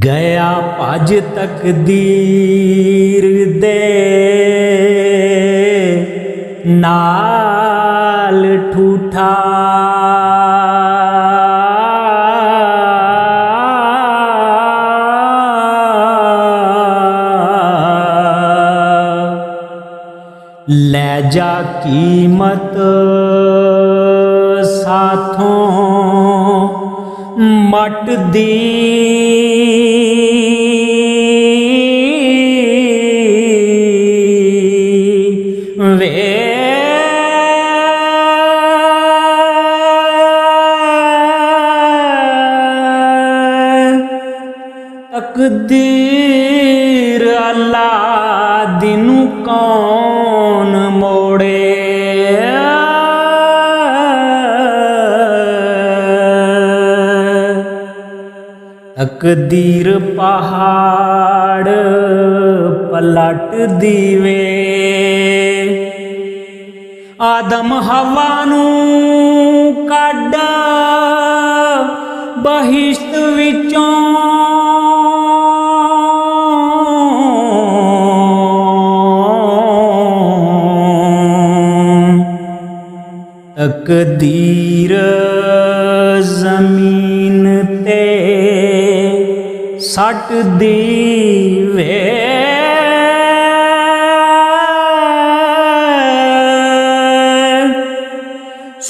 गया भज तकदीर दे नाल ठूठा। ले जा कीमत साथों मट दी वे तकदीर अल्लाह दिनू कौन मोड़े। तकदीर पहाड़ पलट दीवे आदम हवा नू कढ़ बहिश्त विचों। तकदीर जमीन ते सट दीवे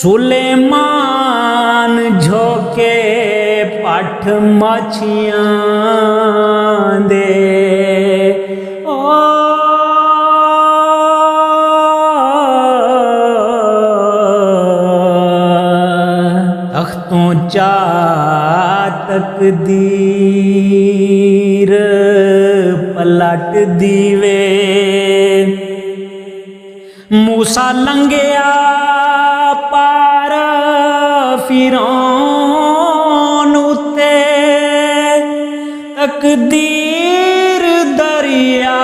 सुलेमान झोंके पठ मछियां दे। तख्तों चा तकदीर पलट दीवे मूसा लंघिया पार फिरौन उत्ते। तकदीर दरिया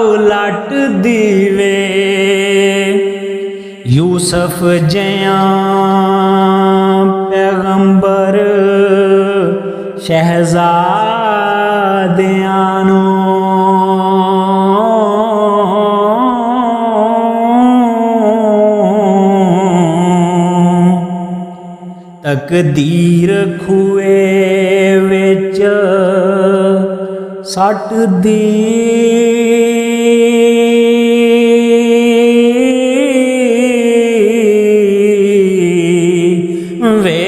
उलट दीवे यूसुफ जया पैगंबर शहजादियां नू तकदीर खुए विच सट दी वे।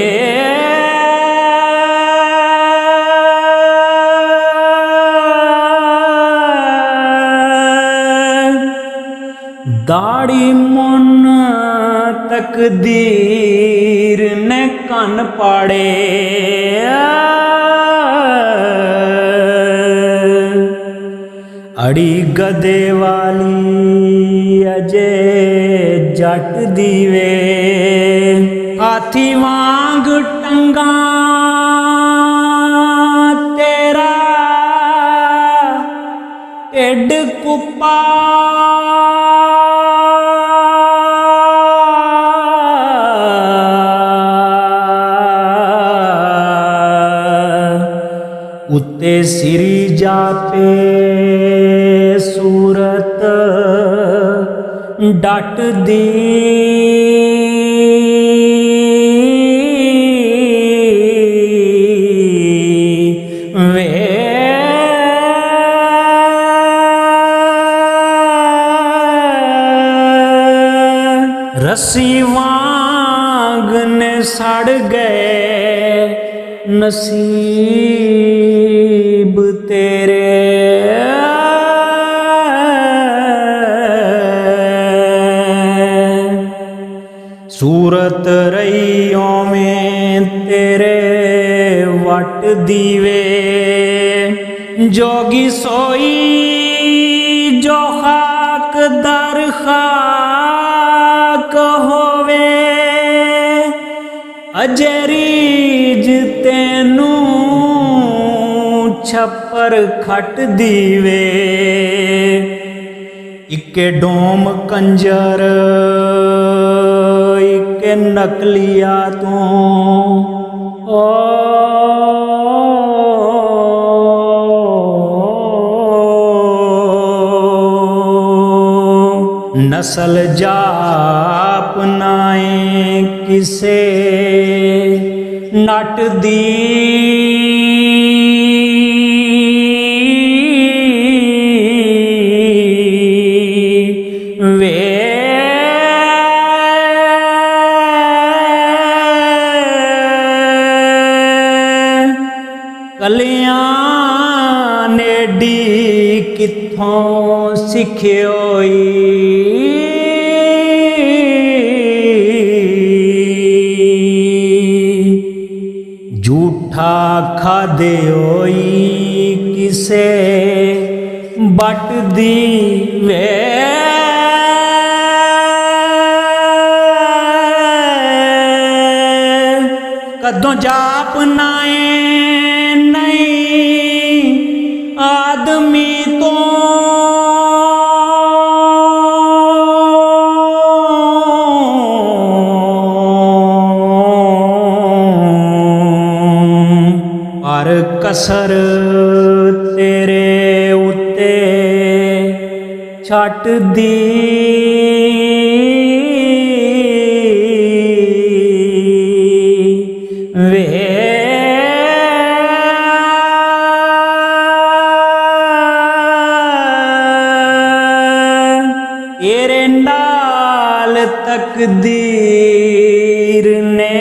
दाढ़ी मुन तकदीर ने कन पाड़े अड़ी गदे वाली अजे जट दीवे हाथी वांग टंगा तेरा ढिड कुप्पा। उत्ते सिरी जाते सूरत डट दी वे। रस्सी वांग ने सड़ गए नसीब तेरे। सूरत रहियों में तेरे वट दीवे जोगी सोई जो खाक दर खाक होवे। अजरीज तेनू छप्पर खट दीवे इके डोम कंजर इके नकलिया तू ओ नस्ल जाप नाए किसे नट दी वे कल्याण डी किथों सिखियोई झूठा खादे होई किसे बट दी वे कदों जाप नाए नहीं आदमी तो पर कसर तेरे उत्ते छट दी वे तेरे नाल तकदीर ने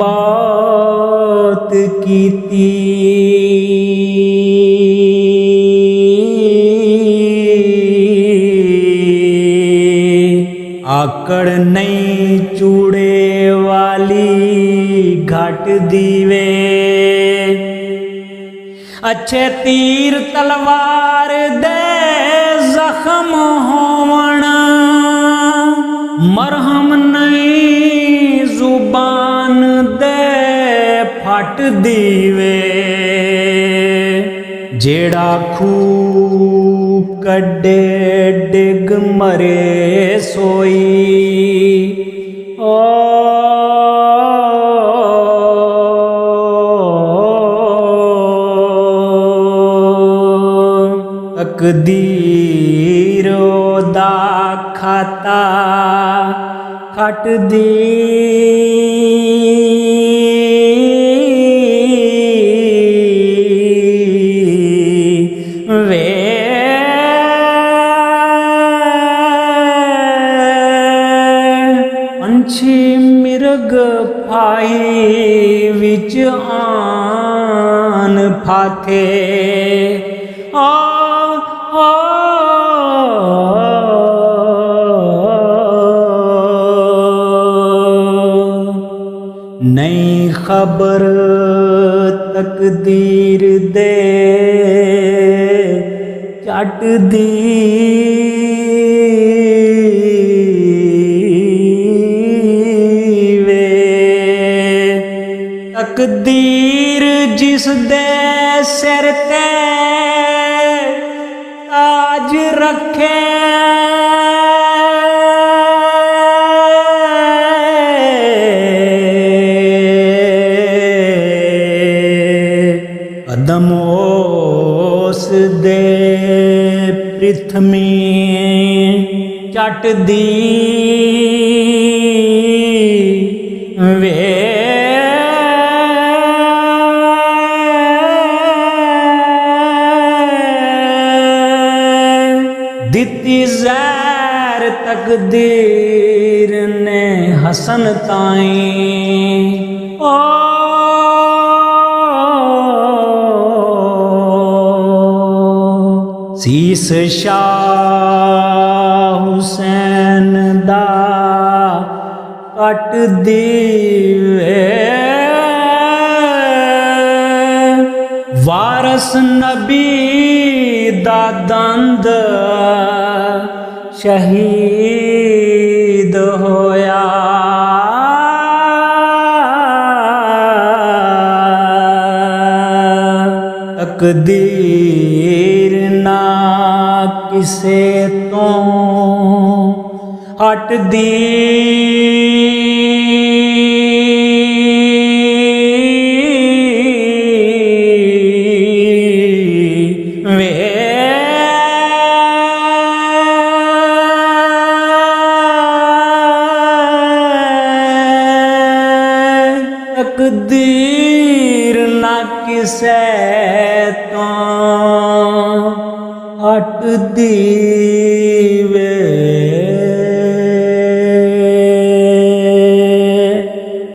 बात कीती आकड़ नहीं चूड़े वाली घट दीवे अच्छे तीर तलवार दे जख्म होवण मरहम नहीं जुबान दे फट दीवे जेड़ा खू कड्डे डिग मरे सोई ओ तकदीरो दा खाता खट दी वे पंछी मिर्ग फाही विच आन फाथे नहीं खबर तकदीर दे चट दी वे तकदीर जिस दे सिर ते ताज रखे कदम ओस दे पृथ्वी चट दी वे दिती ज़हर तकदीर ने हसन ताईं ओ सीस शाह हुसैन दा कट दीवे वारस नबी दा दंद शहीद होया तकदीर ना किसे तो हट दी वे ਤਕਦੀਰ ਨਾ ਕਿਸੇ ਤੋਂ ਹਟਦੀ